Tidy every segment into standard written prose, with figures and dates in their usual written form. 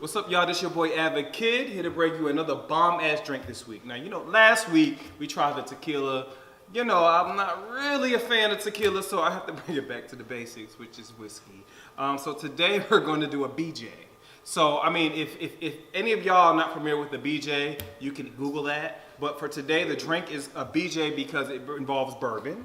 What's up, y'all? This your boy Avid Kid, here to bring you another bomb-ass drink this week. Now, last week we tried the tequila. I'm not really a fan of tequila, so I have to bring it back to the basics, which is whiskey. So today we're going to do a BJ. So, if any of y'all are not familiar with the BJ, you can Google that. But for today, the drink is a BJ because it involves bourbon,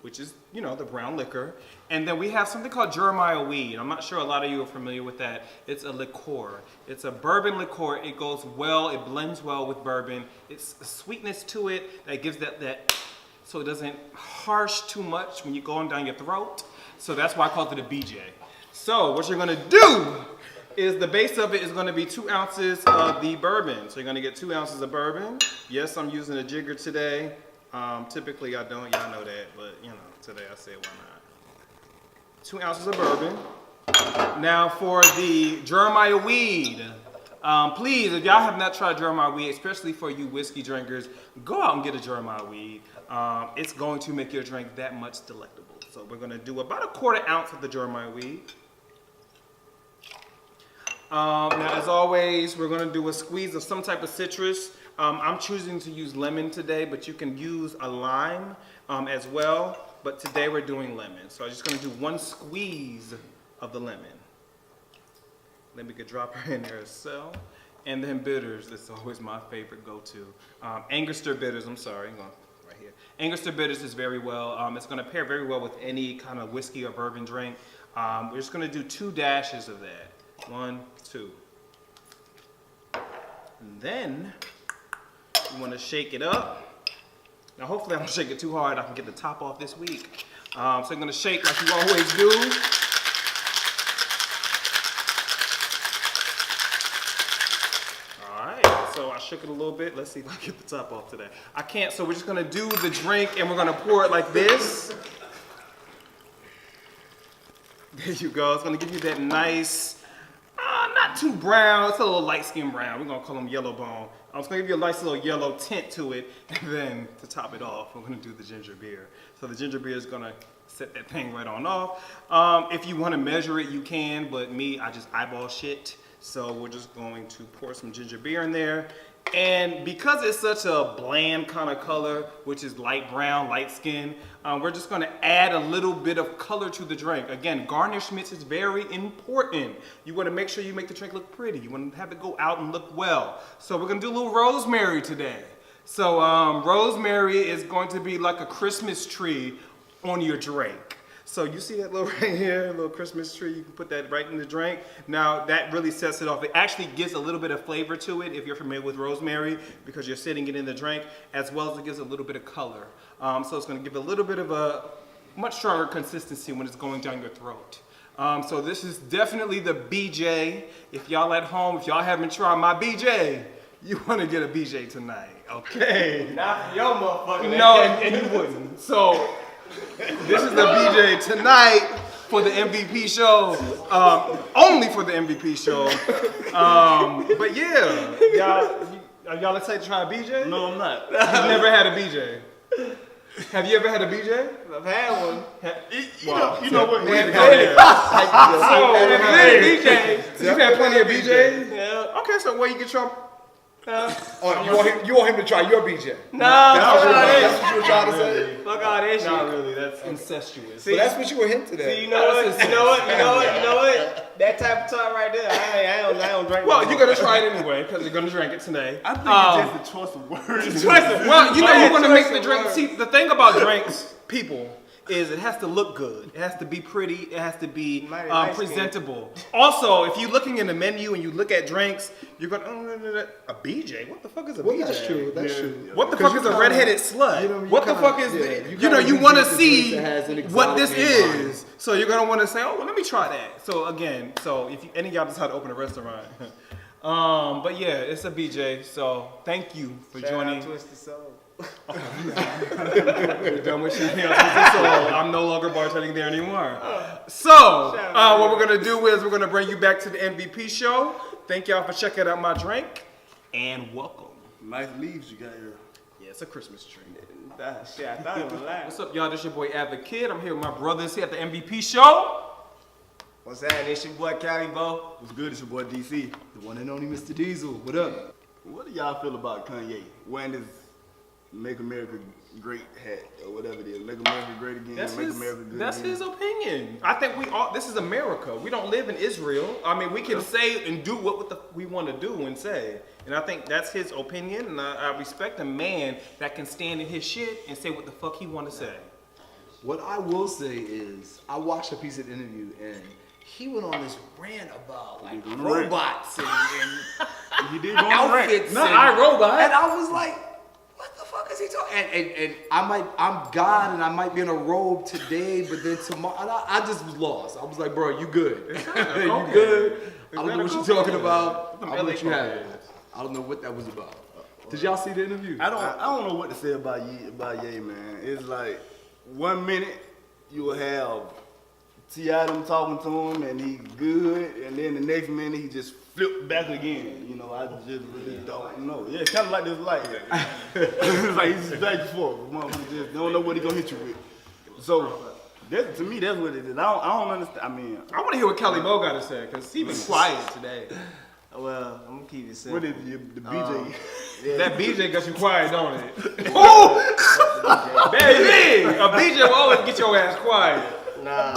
which is, the brown liquor. And then we have something called Jeremiah weed. I'm not sure a lot of you are familiar with that. It's a liqueur. It's a bourbon liqueur. It goes well, it blends well with bourbon. It's a sweetness to it that gives that so it doesn't harsh too much when you're going down your throat. So that's why I called it a BJ. So what you're gonna do is the base of it is gonna be 2 ounces of the bourbon. So you're gonna get 2 ounces of bourbon. Yes, I'm using a jigger today. Typically I don't, y'all know that, but today I said why not. 2 ounces of bourbon. Now for the Jeremiah weed, please, if y'all have not tried Jeremiah weed, especially for you whiskey drinkers, go out and get a Jeremiah weed. It's going to make your drink that much delectable. So we're gonna do about a 1/4 ounce of the Jeremiah weed. Now as always, we're gonna do a squeeze of some type of citrus. I'm choosing to use lemon today, but you can use a lime as well. But today we're doing lemon. So I'm just gonna do 1 squeeze of the lemon. Then we could drop her in there as well. And then bitters, that's always my favorite go-to. Angostura bitters, I'm sorry, I'm going right here. Angostura bitters is very well, it's gonna pair very well with any kind of whiskey or bourbon drink. We're just gonna do 2 dashes of that. 1, 2. And then you wanna shake it up. Now hopefully I don't shake it too hard, I can get the top off this week. So I'm gonna shake like you always do. Alright, so I shook it a little bit. Let's see if I can get the top off today. I can't, so we're just gonna do the drink and we're gonna pour it like this. There you go, it's gonna give you that nice, not too brown, it's a little light skin brown. We're gonna call them yellow bone. I was gonna give you a nice little yellow tint to it, and then to top it off, we're gonna do the ginger beer. So the ginger beer is gonna set that thing right on off. If you wanna measure it, you can, but me, I just eyeball shit. So we're just going to pour some ginger beer in there. And because it's such a bland kind of color, which is light brown, light skin, we're just gonna add a little bit of color to the drink. Again, garnishments is very important. You wanna make sure you make the drink look pretty. You wanna have it go out and look well. So we're gonna do a little rosemary today. So rosemary is going to be like a Christmas tree on your drink. So you see that little right here, a little Christmas tree, you can put that right in the drink. Now that really sets it off. It actually gives a little bit of flavor to it if you're familiar with rosemary because you're sitting it in the drink, as well as it gives a little bit of color. So it's gonna give a little bit of a much stronger consistency when it's going down your throat. So this is definitely the BJ. If y'all at home, if y'all haven't tried my BJ, you wanna get a BJ tonight, okay? Not for your motherfucker. No, and you wouldn't. So, this is the BJ tonight for the MVP show, only for the MVP show. But yeah, y'all excited to try a BJ? No, I'm not. You've never had a BJ? Have you ever had a BJ? I've had one. You know what? Man, You've had plenty of BJs? Yeah. Okay, so where you get your... you want him to try your BJ? No, That's what you were trying to say? fuck all that shit. Not really, that's incestuous. But that's what you were hinting at. See, you know what? That type of talk right there, I don't drink. Well, you're gonna try it anyway because you're gonna drink it today. I think it's just a choice of words. Well, you want to make the drink. See, the thing about drinks, people, is it has to look good. It has to be pretty. It has to be presentable. Also, if you're looking in the menu and you look at drinks, you're going, a BJ? What the fuck is a BJ? That's true. That's true. What the fuck is a redheaded slut? What the fuck is you want to see what this is. So you're going to want to say, oh, well, let me try that. So again, if any of y'all decide to open a restaurant. But yeah, it's a BJ. So thank you for joining. Twisted Soul. We're done with shit here. So I'm no longer bartending there anymore. So what we're gonna do is we're gonna bring you back to the MVP show. Thank y'all for checking out my drink, and welcome. Nice leaves you got here. Yeah, it's a Christmas tree. Shit, I thought it was live. What's up, y'all? This your boy Avid Kid. I'm here with my brothers here at the MVP show. What's happening? It's your boy Calibo. What's good? It's your boy DC. The one and only Mr. Diesel. What up? What do y'all feel about Kanye wearing his "Make America Great" hat or whatever it is? Make America great again. That's Make his, America good that's again. his opinion. I think we all. This is America. We don't live in Israel. I mean, we can say and do what we want to do and say. And I think that's his opinion. And I respect a man that can stand in his shit and say what the fuck he want to say. What I will say is, I watched a piece of the interview and he went on this rant about like He did go on a rant. robots and He did go on a rant. outfits. Not and, iRobot. And I was like, what the fuck is he talking? And I'm God and I might be in a robe today, but then tomorrow, and I just was lost. I was like, bro, you good? You good? I don't know what you're talking about. I don't know what you have. I don't know what that was about. Did y'all see the interview? I don't know what to say about Ye, man. It's like 1 minute you will have T.I. them talking to him and he good, and then the next minute he just flipped back again. You know, I just really don't know. Yeah, it's kind of like this light. It's like he's just back and forth. Motherfucker just don't know what he gonna hit you with. So to me, that's what it is. I don't understand. I mean, I want to hear what Calibo got to say because he been quiet today. Well, I'm gonna keep it simple. what is the BJ? That BJ got you quiet, don't it? Oh, baby! A BJ will always get your ass quiet. Nah,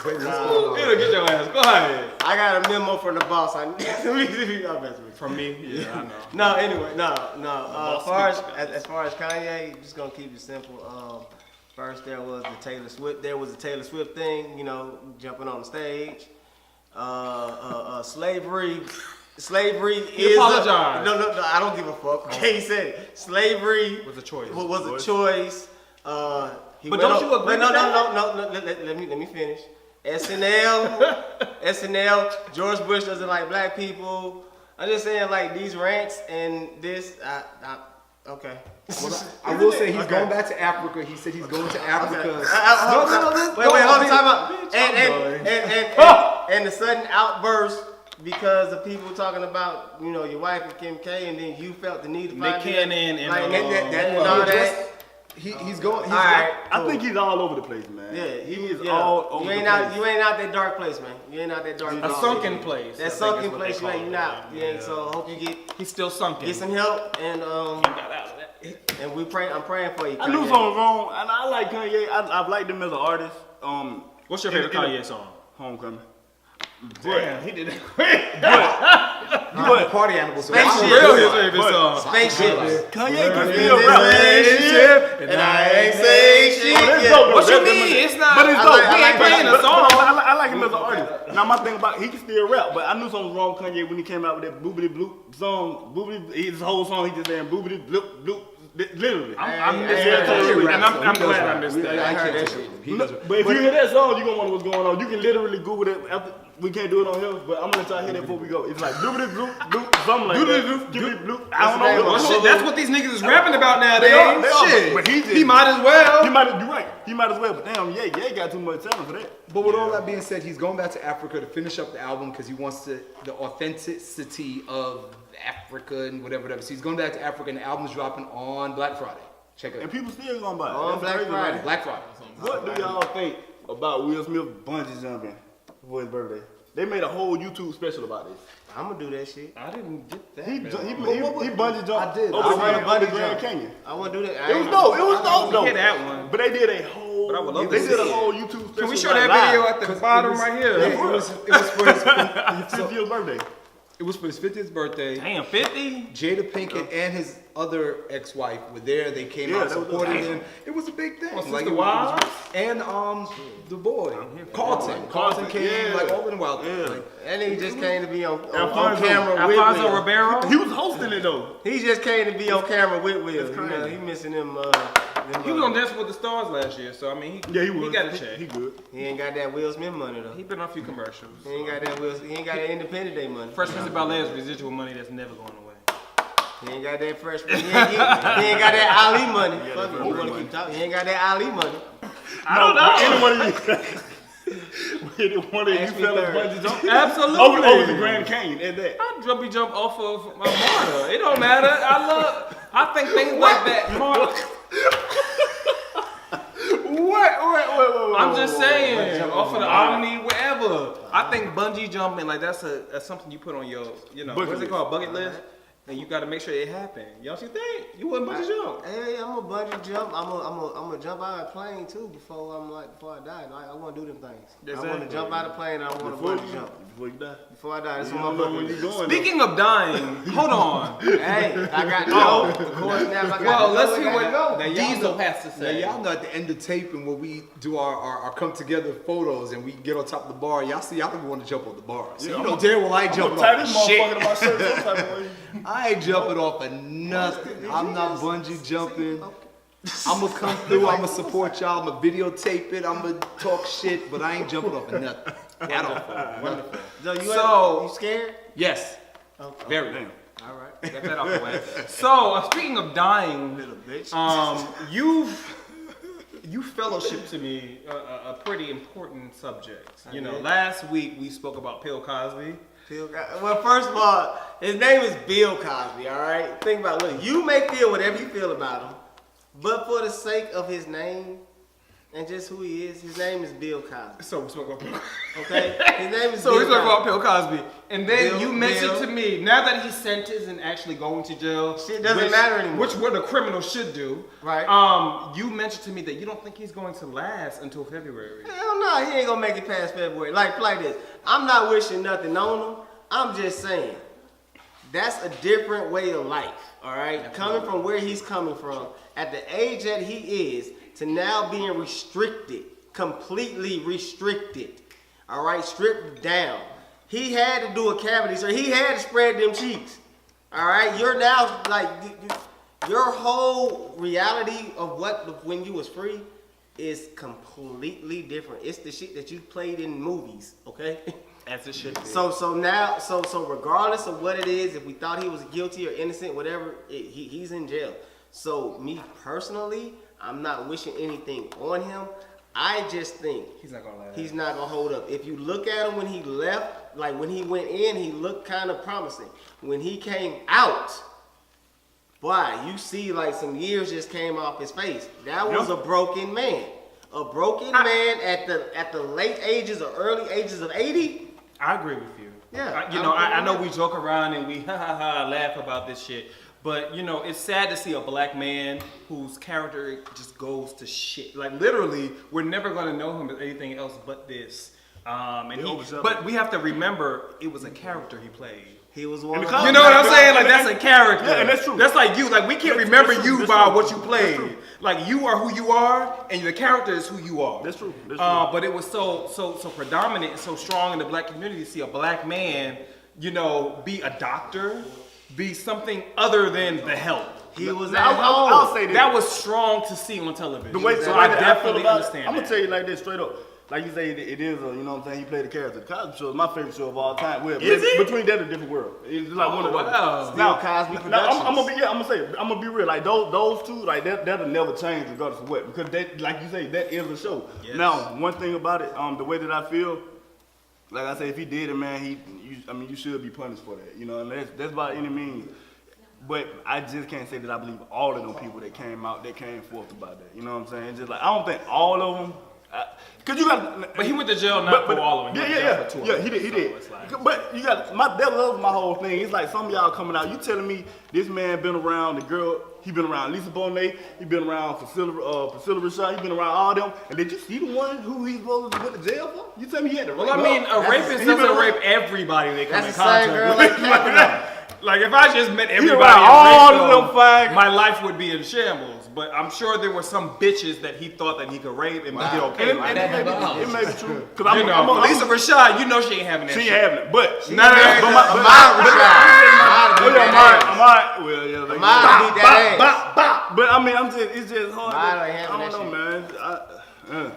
It'll get your ass quiet. I got a memo from the boss. I'm messing with you. From me, yeah, I know. No, anyway, no. boss As far as Kanye, just gonna keep it simple. First there was the Taylor Swift. There was the Taylor Swift thing. You know, jumping on the stage. Slavery is. apologize. No, I don't give a fuck. Okay, he said it. Slavery Was a choice. Was a choice. He But went don't you agree with that? No. Let me finish. SNL. George Bush doesn't like black people. I'm just saying, like these rants and this. Okay. I will say he's going back to Africa. He said he's going to Africa. Wait, hold on, time out. And the sudden outburst because of people talking about, you know, your wife and Kim K, and then you felt the need to Nick Cannon and all that. He's going. He's All right. I think he's all over the place, man. Yeah, he is all over you ain't the place. You ain't out that dark place, man. You ain't out that dark place. A sunken place. That sunken place, you ain't out. You ain't. So I hope you He's still sunken. get some help and Got out of that. and I'm praying for you. I knew Kanye. something was wrong, and I like Kanye. I've liked him as an artist. What's your favorite Kanye song? Homecoming. Damn, he did it. I'm a party animal. So Spaceship. I'm Real his favorite song. Spaceships. Kanye can still rap. And I ain't say shit. Oh, that's yet. dope, though. What you That- mean? It's not. But it's I dope. like- we ain't playing a But song. I like him as an artist. Now my thing about he can still rap, but I knew something was wrong with Kanye when he came out with that boobity bloop song. His whole song he just saying boobity bloop bloop. Literally. I'm Hey, and I'm glad I understand. I heard that shit. He does. But if you hear that song, you're gonna wonder what's going on. You can literally Google it after. We can't do it on here, but I'm gonna try to hear that before we go. It's like doobity bloop bloop, something like that. Doobity bloop. I don't know. Well, shit, that's what these niggas is rapping about nowadays. They are, Shit. but he just- he might as well. You right. He might as well, but damn, yeah, got too much talent for that. But with all that being said, he's going back to Africa to finish up the album because he wants the authenticity of Africa and whatever. So he's going back to Africa, and the album's dropping on Black Friday. Check it And out. people still gonna buy it. On That's Black crazy, Friday. man. Black Friday. What do y'all think about Will Smith bungee jumping for his birthday? They made a whole YouTube special about this. I'm gonna do that shit. I didn't get that. He man. bungee jumped I did. over I the wanna Grand bungee jump. Canyon. I wanna do that. It was dope. It was dope though. Hear that one. But they did a whole. But I would love they to did see a it. whole YouTube special. Can we show like that live. video at the bottom right here? It was for his 50th birthday. It was for his 50th birthday. Damn, 50? Jada Pinkett and his other ex-wife were there. They came Yeah, out that was supporting dope. him. It was a big thing. Oh, Sister it was- Wives? and the boy Carlton. Carlton came. yeah. Like all of them out there. Yeah. Like, That nigga just came to be on Alfonso- camera with Alfonso Will. Ribeiro? He was hosting it though. He just came to be on camera with Will. You know, crazy. he missing them. He was on Dance with the Stars last year, so I mean, Yeah, he was. He got a check. He good. He ain't got that Will Smith money though. He been on a few commercials. He ain't got that Will. He ain't got that Independent Day money. Fresh Prince of Bel-Air's residual money that's never going away. He ain't got that fresh. He ain't got that Ali money. Fuck it, we wanna keep talking. He ain't got that Ali money. I don't know. Any one of you Ask me fellas third. bungee jump Absolutely. over the Grand Canyon at that. I jump off of my martyr. It don't matter. I think things like that. What? I'm just saying, Jump off of the over. Omni, wherever. I think bungee jumping, like that's something you put on your, Bucket what's it list. called, bucket list, and you got to make sure it happen. Y'all should think you wouldn't bungee jump. Hey, I'm a bungee jump. I'm a jump out of a plane too before I die. Like, I want to do them things. I want Exactly. to jump out of a plane. And I want to bungee jump Before you die. before I die. That's You what don't my know bucket when list. you're going. Speaking of dying, hold on. Hey, I got to know. Of course, now I got Well, to let's know. hear I gotta know. what Diesel has to Now say. y'all know at the end of taping when we do our come together photos and we get on top of the bar, y'all see y'all think we want to jump on the bar. So you know damn well I ain't I'm jumping gonna tie off this of shit. motherfucker to my shirt some type of way. I ain't jumping off of nothing. I'm not bungee jumping. I'm gonna come through. I'm gonna support y'all. I'm gonna videotape it. I'm gonna talk shit, but I ain't jumping off of nothing at all. Wonderful. So you scared? Yes, Okay. very. Damn. All right. Get that out the way. So, speaking of dying, Little bitch. you fellowship to me a pretty important subject. I did. Last week we spoke about Bill Cosby. Well, first of all, his name is Bill Cosby, all right? Think about it. Look, you may feel whatever you feel about him, but for the sake of his name and just who he is, his name is Bill Cosby, So we spoke about Bill. okay? His name is So we Bill spoke about Cosby. Bill Cosby, and then Bill- you mentioned Bill. to me now that he's sentenced and actually going to jail. Shit doesn't matter anymore. Which what a criminal should do. Right. You mentioned to me that you don't think he's going to last until February. Hell no, he ain't gonna make it past February. Like this. I'm not wishing nothing on him. I'm just saying, that's a different way of life, all right? Coming from where he's coming from, at the age that he is, to now being restricted, completely restricted, all right? Stripped down. He had to do a cavity, so he had to spread them cheeks, all right? You're now, like, your whole reality of when you was free is completely different. It's the shit that you played in movies, okay? As it should be. So regardless of what it is, if we thought he was guilty or innocent, whatever, he's in jail. So me personally, I'm not wishing anything on him. I just think He's not gonna last. he's not gonna hold up. If you look at him when he left, like when he went in, he looked kind of promising. When he came out, boy, you see like some years just came off his face. That was a broken man. A broken man at the late ages or early ages of 80. I agree with you. Yeah, I know we joke around and we laugh about this shit, but it's sad to see a black man whose character just goes to shit. Like literally, we're never gonna know him as anything else but this. But we have to remember it was a character he played. He was one. And Of the You know what I'm saying? Like that's a character. Yeah, and that's true. That's like you. Like we can't That's remember true. you That's by true. what you That's played. true. Like you are who you are, and the character is who you are. That's true. That's true. But it was so predominant and so strong in the black community to see a black man, be a doctor, be something other than the help. He was Now, at I'll home. say this. That was strong to see on television. The way, so the I way that I feel definitely about understand. I'm gonna that. tell you like this straight up. Like you say, it is a, he played the character. The Cosby Show is my favorite show of all time. Well, Is it? Between that and Different World. It's like one of those. wow. Bill Cosby Productions. I'm gonna be real. Like those two, like that'll never change regardless of what. Because that, like you say, that is a show. Yes. Now, one thing about it, the way that I feel, like I say, if he did it, man, you should be punished for that. And that's by any means. But I just can't say that I believe all of them people that came forth about that. You know what I'm saying? It's just like I don't think all of them. Cause you got. But he went to jail not for all of them. He went to jail for two of Yeah, them. he did. So it's like- But you got that was my whole thing. It's like some of y'all coming out. You telling me this man been around the girl. He been around Lisa Bonet. He been around Priscilla Rashad. He been around all them. And did you see the one who he's supposed to went to jail for? You tell me he had to. Well, I mean, a rapist he doesn't been rape everybody they come That's in the same contact girl with. like Kanye. Like if I just met everybody around and all raped of them fags. my life would be in shambles. But I'm sure there were some bitches that he thought that he could rape and be okay. And with. it may be true. Cause I'm Lisa Rashad, she ain't having that She shit. ain't having it, but None of that. Mine beat that ass. But I mean, it's just hard. Mine ain't having I don't that know, man.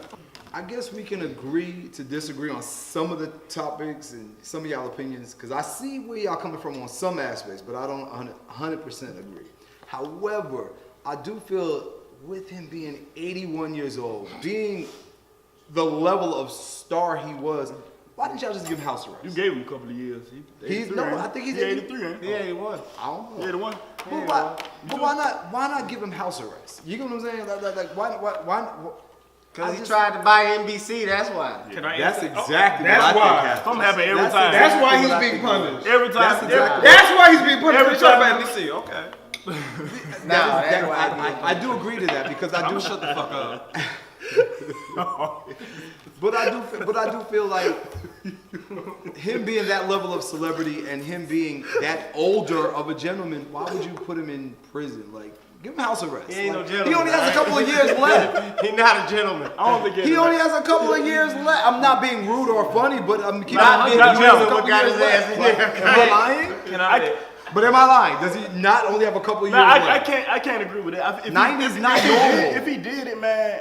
I guess we can agree to disagree on some of the topics and some of y'all opinions, because I see where y'all coming from on some aspects, but I don't 100% agree. However, I do feel with him being 81 years old, being the level of star he was, why didn't y'all just give him house arrest? You gave him a couple of years. I think he's 83. Ain't He he? 81. I don't know. 81. But why not give him house arrest? You get what I'm saying? Like why Cause he tried to buy NBC, that's why. Can I That's answer? exactly That's what I why. think happened. Something happen every That's time. That's why what he's I being think punished. Every time. That's exactly- That's why he's being punished. Every Every time. time. NBC, okay. That's why I do agree to that because I do Shut the fuck up. But I do feel like him being that level of celebrity and him being that older of a gentleman, why would you put him in prison? Like, give him house arrest. He ain't no Like, gentleman. he only has a couple of years left. He not a gentleman. I don't think He only has a couple of years left. I'm not being rude or funny, but I'm keeping Not being it a real. gentleman, Couple got years his ass left. in Like, there. am I lying? Can I? But am I lying? Does he not only have a couple of years Nah, left? I can't agree with that. If 90 is not normal. If he did it, man,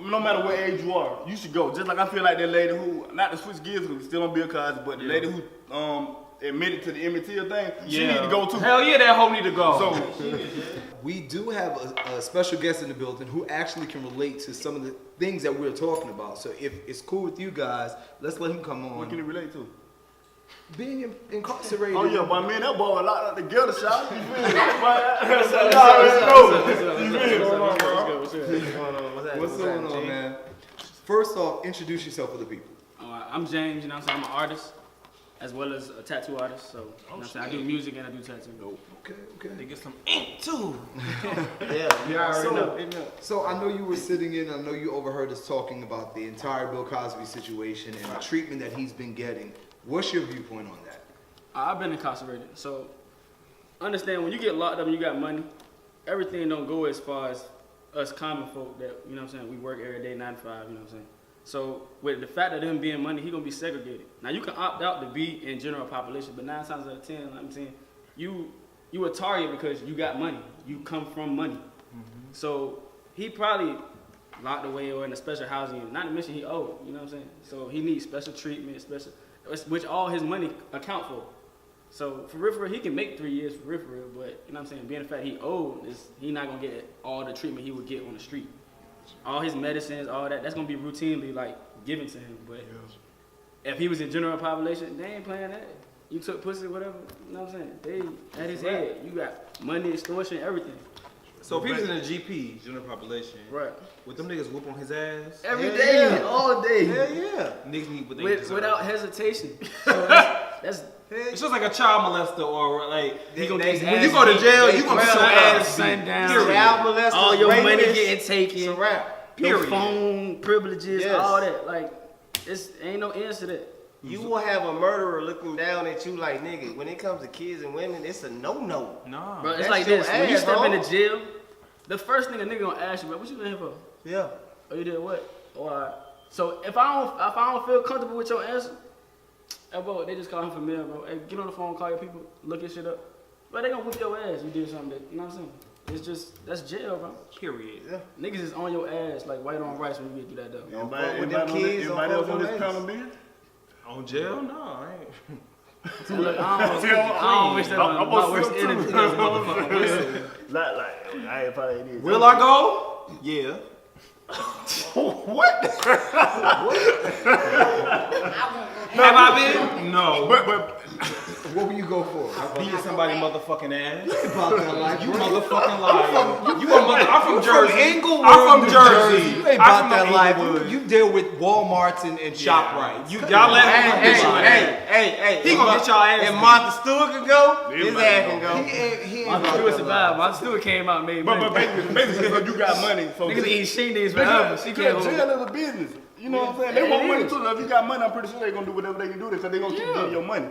no matter what age you are, you should go. Just like I feel like that lady who, not to switch gears, because we still on Bill Cosby, but the lady who admitted to the Emmett Till thing, she need to go too. Hell yeah, that hoe need to go. So We do have a special guest in the building who actually can relate to some of the things that we're talking about. So if it's cool with you guys, let's let him come what can on. it relate to? Being incarcerated. Oh yeah, but man, that boy a lot of the together shot. You feel me? You already know. What's going on, man? First off, introduce yourself for the people. I'm James, you know what I'm saying? I'm an artist as well as a tattoo artist. So, you know what I'm saying? I do music and I do tattoo. Okay. They get some ink too. Yeah, you already know. So I know you were sitting in, I know you overheard us talking about the entire Bill Cosby situation and the treatment that he's been getting. What's your viewpoint on that? I've been incarcerated. So, understand when you get locked up and you got money, everything don't go as far as us common folk that, you know what I'm saying, we work every day, 9 to 5, you know what I'm saying? So, with the fact of him being money, he gonna be segregated. Now, you can opt out to be in general population, but 9 times out of 10, I'm saying, you a target because you got money. You come from money. So, he probably locked away or in a special housing, not to mention he owed, you know what I'm saying? So, he needs special treatment, which all his money account for. So for real, he can make 3 years for real, but you know what I'm saying, being the fact he owed, he not gonna get all the treatment he would get on the street. All his medicines, all that's gonna be routinely like given to him. But if he was in general population, they ain't playing that. You took pussy, whatever, you know what I'm saying? They at his head. You got money, extortion, everything. So if he was in a GP, general population, Right. would them niggas whoop on his ass? Every Hell day, yeah. all day. Hell yeah. Niggas need what they deserve. Without hesitation. So that's It's just like a child molester or like he gonna get his when ass you go to beat. jail, they you gonna be grab so your ass sundown. beat. Period. Child molesters, all your money rapists, getting taken. It's a wrap. Your Period. phone privileges, Yes. all that. Like, it's ain't no answer to that. You will have a murderer looking down at you like, nigga, when it comes to kids and women, it's a no-no. Nah. Bro, it's That's like your this. When you ass, step bro. into jail, the first thing a nigga gonna ask you, bro, what you been here for? Yeah. Oh, you did what? Or so if I don't feel comfortable with your answer, bro, they just call him for mail, bro. Hey, get on the phone, call your people, look your shit up. Bro, they gonna whip your ass. You did something that, you know what I'm saying? It's just, that's jail, bro. Period. Yeah. Niggas is on your ass like white on rice when you get through that door. fuck with them kids, don't Everybody fuck else on with this them panel being? On jail? No, I ain't. So look, I don't wish that I'm on my gonna worst slip enemy. too. This motherfucker. Like, I ain't probably did. Will I go? Yeah. What? Have I been? No. But What will you go for? Beating somebody motherfucking ass. About that life. You motherfucking liar. You a mother. I'm from Jersey. Inglewood, I'm from New Jersey. You ain't I'm about from that life. Inglewood. You deal with Walmarts and ShopRites. Y'all let him Hey, get your ass. hey. He gonna get y'all ass If beat. Martha Stewart can go, his ass can He go. ain't Martha about Stewart that survived. life. Martha Stewart came out and made money. But basically, so you got money. So Niggas eat shindigs forever. She can't hold it. jail is a business. You know what I'm saying? They want money too. If you got money, I'm pretty sure they're gonna do whatever they can do because they're gonna keep getting your money.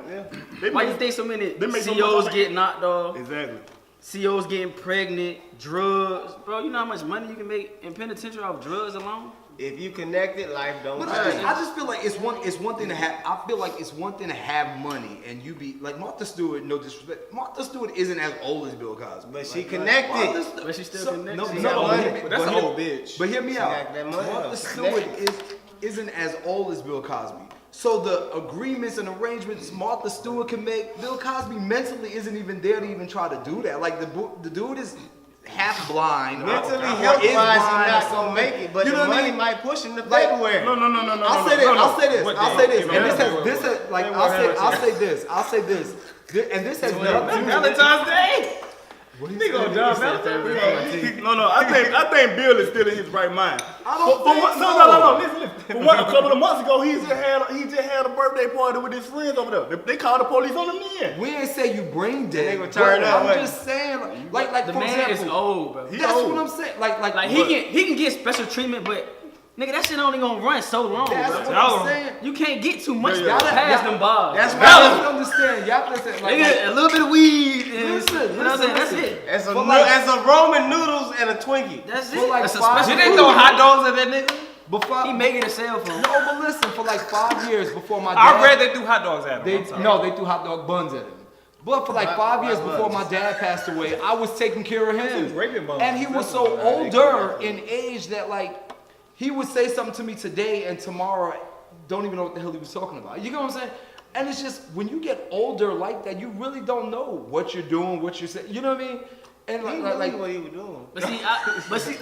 They Why you make- think so many They make so CEOs much- get knocked off? Exactly. CEOs getting pregnant, drugs. Bro, you know how much money you can make in penitentiary off drugs alone? If you connected, life don't But change. I just feel like it's one thing to have. I feel like it's one thing to have money and you be like Martha Stewart. No disrespect, Martha Stewart isn't as old as Bill Cosby. But she Martha connected. Stewart- But she still connected. No, She no, got but money. hear me- But that's but an hear- old bitch. But hear me She out. got that money. Martha Stewart isn't as old as Bill Cosby. So the agreements and arrangements Martha Stewart can make, Bill Cosby mentally isn't even there to even try to do that. Like the dude is half blind. or Mentally, is health-wise, he's blind or not something. gonna make it, but You the know what I money mean? might push him to Like- February. No. I'll say this. I'll say this. What I'll day? say this. And February. this has like I'll say this. And this has nothing. Valentine's Day. Nigga on John Valentine. Valentine. No, I think Bill is still in his right mind. I don't think so. No. Listen. A couple of months ago, he just had a birthday party with his friends over there. They called the police on him then. We ain't say you brain dead. They gonna turn but up, I'm like- just saying, like The for man is example, old, bro. that's what I'm saying. Like he can get special treatment, but nigga, that shit only gonna run so long, That's bro. what I'm saying. You can't get too much Yeah, yeah. past them bars. That's Y'all why don't understand. Y'all understand. Nigga, a little bit of weed and Listen, you know what I'm saying? That's listen. it. it's a But like- it's a Roman noodles and a Twinkie. That's For it. like That's a 5 special. Did they throw hot dogs at that nigga? Before, He making a cell phone. no, but listen, for like 5 years before my dad, I read they threw hot dogs at him. they I'm sorry. no, they threw hot dog buns at him. But for like 5 years before my dad passed away, I was taking care of him, raping buns. and he was so older in age that like he would say something to me today and tomorrow, don't even know what the hell he was talking about. You know what I'm saying? And it's just when you get older like that, you really don't know what you're doing, what you're saying. You know what I mean? And He like knew what he was doing. But see,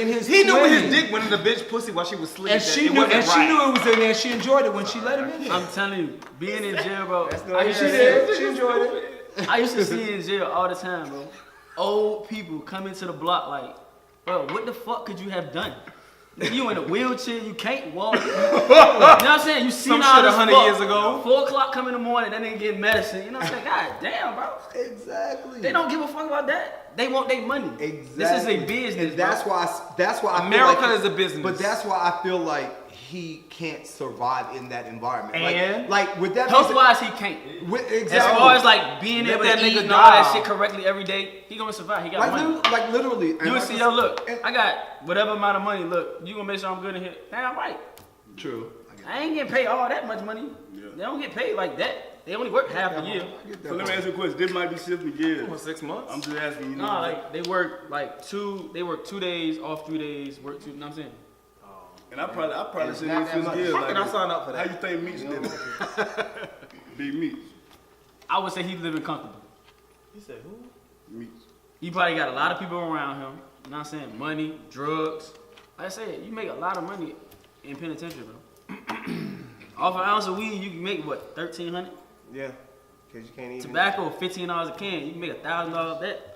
in his He knew when his 20s, dick went in the bitch pussy while she was sleeping. and she knew, and she knew it was in there. She enjoyed it when she let him in. I'm telling you, being in jail, bro. not She did. She enjoyed it. I used to see in jail all the time, bro. Old people come into the block like, bro, what the fuck could you have done? You in a wheelchair, you can't walk. You know what I'm saying? You see Some all shit this 100 fuck. years ago. 4 o'clock come in the morning, that nigga getting medicine. You know what I'm saying? God damn, bro. Exactly. They don't give a fuck about that. They want their money. Exactly. This is a business, And that's bro. why I America feel like, is a business. But that's why I feel like he can't survive in that environment. And? like with that Health wise, he can't. exactly. As far as like being Let able that to eat nigga and all that die. shit correctly every day, he gonna survive. He got money. like literally. and You like see, I yo, said- look, and- I got whatever amount of money. Look, you gonna make sure I'm good in here? Damn right. True. I ain't getting paid all that much money. They don't get paid like that. They only work half a year. So let me ask you a question. This might be simply For good. 6 months. I'm just asking you. Nah, like they work like 2 days, off 3 days, work 2. You know what I'm saying? And I probably should not have that feel much. good. How Like, can I sign up for how that? you think Meech did it? Big Meech. I would say he's living comfortable. He said who? Meech. He probably got a lot of people around him. You know what I'm saying? Money, drugs. Like I said, you make a lot of money in penitentiary, bro. Off an ounce of weed, you can make what, $1,300? Yeah, cause you can't even. Tobacco, $15 a can. You can make $1,000 off that.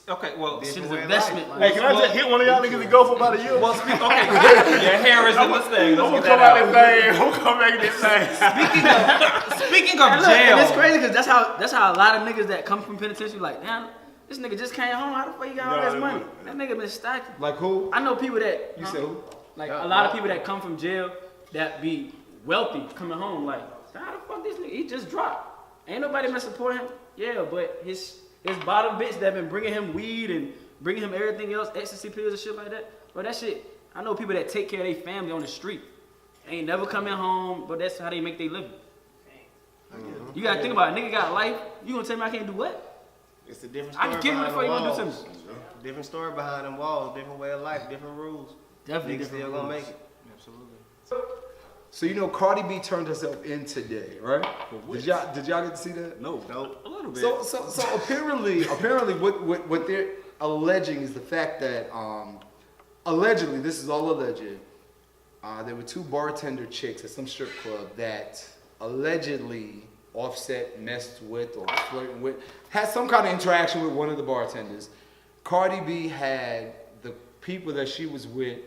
Okay, well, Shit is Different way of investment. Hey, Like, can I just hit one of y'all niggas and go for about a year? well, okay. Your hair is in this thing. I'm Let's gonna get come that out this out. thing. I'm gonna come back in this thing. Speaking and of look, and it's jail, crazy because that's how a lot of niggas that come from penitentiary like, damn, this nigga just came home. How the fuck you got all Nah, this they money? wouldn't. That nigga been stacking. Like who? I know people that You said who? like a lot of people that come from jail that be wealthy coming home like, how the fuck this nigga? He just dropped. Ain't nobody been supporting him. Yeah, but his bottom bitch that been bringing him weed and bringing him everything else, ecstasy pills and shit like that. Bro, that shit. I know people that take care of their family on the street. Ain't never coming home, but that's how they make their living. You gotta think about it. Nigga got life. You gonna tell me I can't do what? It's a different I story. can kill you behind before the you gonna do walls. something. Different story behind them walls. Different way of life. Different rules. Definitely Niggas different still gonna rules. make it. So you know Cardi B turned herself in today, right? Did y'all get to see that? No. a little bit. So apparently what they're alleging is the fact that allegedly, this is all alleged, there were 2 bartender chicks at some strip club that allegedly Offset messed with or was flirting with, had some kind of interaction with one of the bartenders. Cardi B had the people that she was with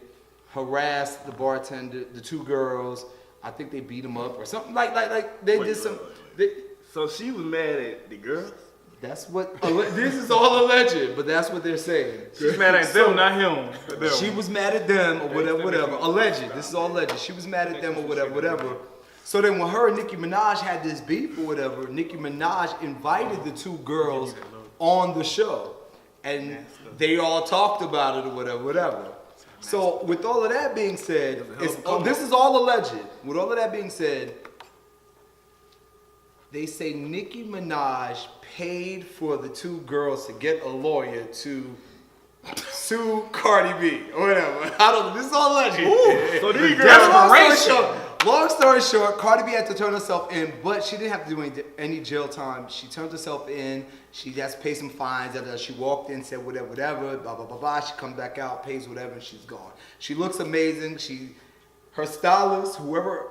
harass the bartender, the 2 girls. I think they beat them up or something like they did some. So she was mad at the girls? That's what this is all alleged, but that's what they're saying. She's mad at them, not him. She was mad at them or whatever. Alleged. This is all alleged. She was mad at them or whatever. So then when her and Nicki Minaj had this beef or whatever, Nicki Minaj invited the 2 girls on the show. And they all talked about it or whatever. So with all of that being said, this is all alleged. With all of that being said, they say Nicki Minaj paid for the 2 girls to get a lawyer to sue Cardi B or whatever. I don't know. This is all alleged. So these That's long story short, Cardi B had to turn herself in, but she didn't have to do any jail time. She turned herself in. She has to pay some fines. She walked in, said whatever, blah, blah, blah, blah. She comes back out, pays whatever, and she's gone. She looks amazing. Her stylist, whoever,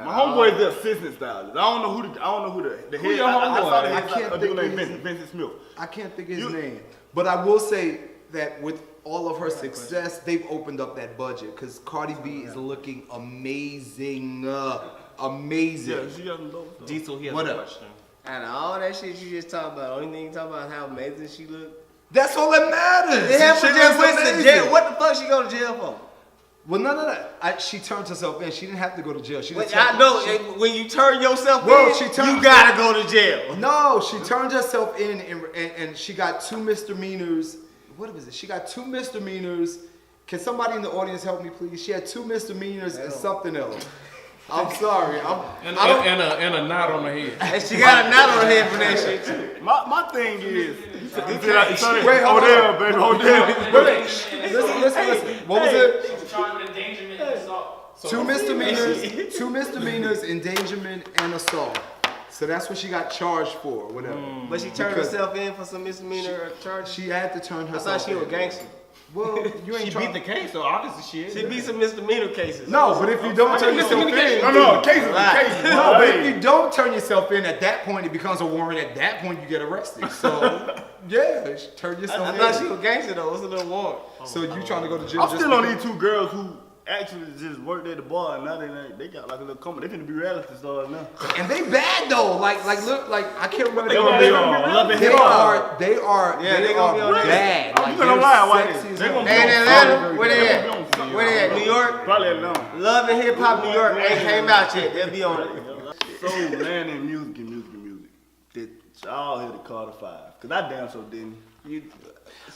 My homeboy is the assistant stylist. I don't know who the head. your I saw the homeboy? head. I can't a dude think named of his- Vincent Smith. I can't think of his name, but I will say that with all of her success, they've opened up that budget because Cardi B is looking amazing, amazing. Yeah, she got some dope stuff. Diesel, he has What a up? question. Out of all that shit you just talked about, only thing you talk about how amazing she looked. That's all that matters. The hell She just looks went to amazing. jail. What the fuck she go to jail for? Well, no. She turned herself in. She didn't have to go to jail. She But just I know when you turn yourself Well, in, she turned- you gotta go to jail. No, she turned herself in and she got 2 misdemeanors. What was it? She got 2 misdemeanors. Can somebody in the audience help me, please? She had 2 misdemeanors and something else. I'm sorry. And a knot on the head. And she got a knot on her head for that shit too. My thing is, Wait, hold hold on. there, baby, hold there. Listen. What was it? Charged with endangerment and assault. 2 misdemeanors, endangerment, and assault. So that's what she got charged for, whatever. But she turned Because herself in for some misdemeanor charges. She had to turn I herself thought she was a in. gangster. Well, you ain't She trying. beat the case, so obviously she is. She beat some misdemeanor cases. No, but if you don't turn yourself in, No, cases. no, but if you don't turn yourself in at that point, it becomes a warrant. At that point, you get arrested. So, yeah, turn yourself I in. thought she was a gangster though. What's a little warrant? So you trying to go to jail? I'm just still on because- these 2 girls who actually just worked at the bar and now they got like a little company. They finna be reality stars now. And they bad though. Look, I can't remember. They gonna be on Love and They Hip Hop. are. Yeah, they they gonna be are on that. bad. Oh, you gonna lie, why sexy as they hell. gonna They in be on Atlanta? Where they They at? gonna be on Where they at? New York? Probably Atlanta. Love and Hip Hop New York ain't came out yet. They'll be on it. So land and music. Did y'all hear the Carter 5? Cause I damn so didn't.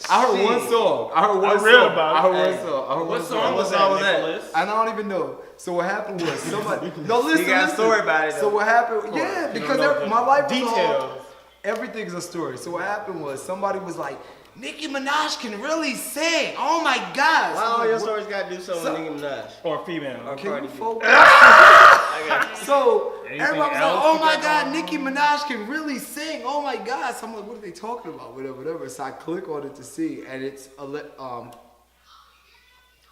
I heard one song. I heard one read song. about it. I heard one song. I heard What one song was song was that, that? Nicholas? I don't even know. So what happened was somebody. No, listen. You got a listen. story about it, So though. what happened? Yeah, because my life was all, Details. everything's a story. So what happened was somebody was like, Nicki Minaj can really sing. Oh my God. Why all your stories gotta do something So- with Nicki Minaj? Or female. Or Can Cardi you B? focus? I got you. So Anything everybody was like, else "Oh you my got God, going Nicki Minaj can really sing! Oh my God!" So I'm like, "What are they talking about? Whatever." So I click on it to see, and it's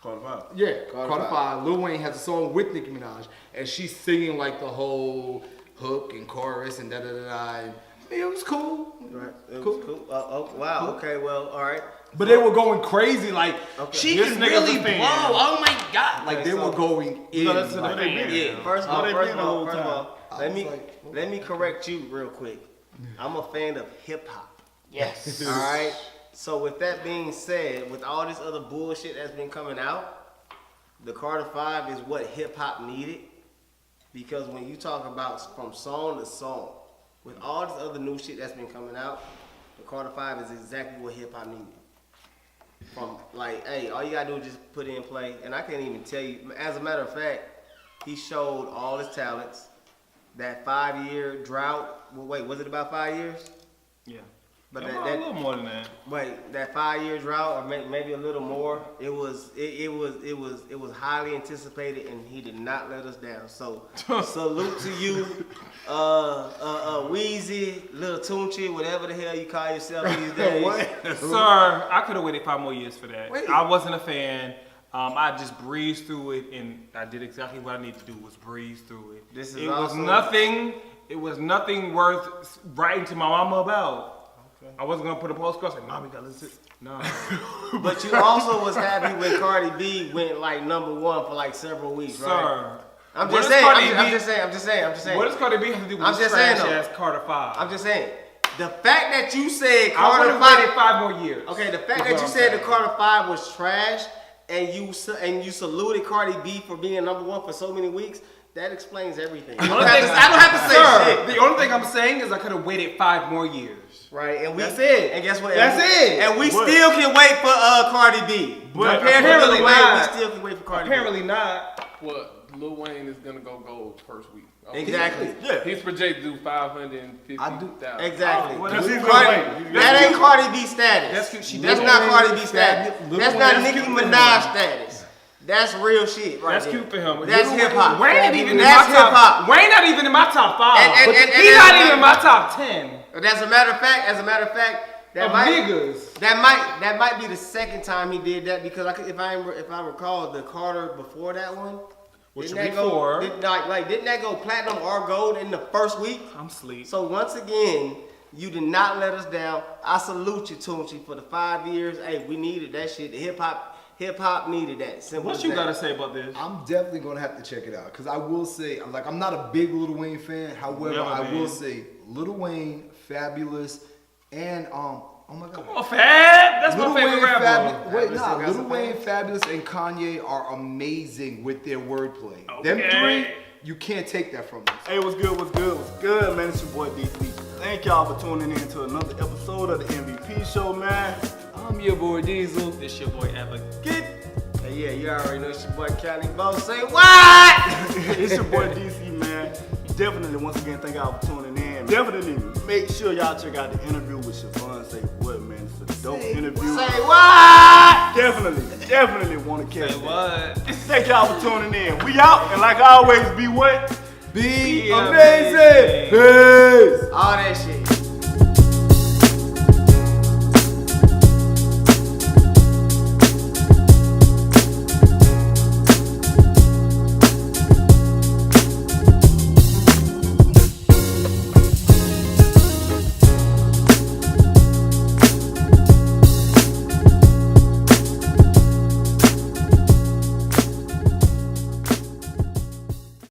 Carter 5. yeah, Carter 5. Lil Wayne has a song with Nicki Minaj, and she's singing like the whole hook and chorus and da da da da. And it was cool. Right. It Cool. was cool. Oh, wow. Okay. Well. All right. But they were going crazy, like Okay. she This can nigga's really a blow. fan. Oh my God! Like Okay, they so- were going in. Let's listen to like- what they been. Yeah. First of all, They been the whole time. let I me was like, let me correct you real quick. I'm a fan of hip hop. Yes. All right. So with that being said, with all this other bullshit that's been coming out, the Carter 5 is what hip hop needed. Because when you talk about from song to song, with all this other new shit that's been coming out, the Carter 5 is exactly what hip hop needed. From like, hey, all you gotta do is just put in play, and I can't even tell you. As a matter of fact, he showed all his talents. That 5-year drought. Well, wait, was it about 5 years? Yeah. But Yeah, that a little more than that. wait, that 5-year drought, or maybe a little more. It was highly anticipated, and he did not let us down. So salute to you, Weezy, Lil Tunchi, whatever the hell you call yourself these days. Sir, I could have waited 5 more years for that. Wait. I wasn't a fan. I just breezed through it, and I did exactly what I needed to do, was breeze through it. This is It was also- nothing. It was nothing worth writing to my mama about. I wasn't gonna put a postcard saying, "Mom, we gotta listen." No. But you also was happy when Cardi B went like #1 for like several weeks, right? Sir. I'm what just does saying. Cardi I'm B- just saying. What does Cardi B have to do with I'm this just saying, trash though. ass Carter 5? I'm just saying. The fact that you said I Carter would have 5. waited 5 more years. Okay, the fact is that what you I'm said the saying. Carter 5 was trash, and you saluted Cardi B for being #1 for so many weeks, that explains everything. I don't have to say Sir, shit. the only thing I'm saying is I could have waited 5 more years. Right, and That's it. And guess what? That's it. And we What? still can wait for Cardi B. But Compared to apparently Lil Wayne, not. we still can wait for Cardi Apparently not. Well, Lil Wayne is gonna go gold first week. B. Exactly. Yeah. He's projected to do 550,000. I do- Exactly. Well, that's He's cute. Lil Cardi, Wayne. that ain't Cardi B status. That's cute. She That's did not Lil Cardi Wayne B status. Lil That's Wayne- not that's Nicki cute for him. Minaj status. That's real shit right That's there. cute for him. That's Lil hip hop. Wayne ain't even in my That's hip top. hop. Wayne not even in my top 5. And He's not even in my top 10. As a matter of fact, that Of might niggas. that might be the second time he did that because if I recall the Carter before that one, Which Didn't would that be go? four. Didn't that go platinum or gold in the first week? I'm sleep. So once again, you did not let us down. I salute you, Tunchi, for the 5 years. Hey, we needed that shit. The hip hop needed that. Simple What as you that. gotta say about this? I'm definitely gonna have to check it out because I will say, like, I'm not a big Lil Wayne fan. However, Never I been. will say, Lil Wayne, fabulous, and oh my god, Come on, Fab. That's Lil my favorite Wayne, rapper. Wait, Fabulous nah, still got Lil some Wayne, fans. Fabulous, and Kanye are amazing with their wordplay. Them Okay. three, you can't take that from them. Hey, what's good, man? It's your boy DC. Thank y'all for tuning in to another episode of the MVP show, man. I'm your boy Diesel. This your boy Advocate. Hey, yeah, you already know it's your boy Calibo. Say what? It's your boy DC, man. Definitely, once again, thank y'all for tuning in. Definitely make sure y'all check out the interview with Siobhan. Say what, man? It's a dope interview. Say what? Definitely want to catch Say that. what? Thank y'all for tuning in. We out, and like always, be what? Be Be amazing. amazing. Peace. All that shit.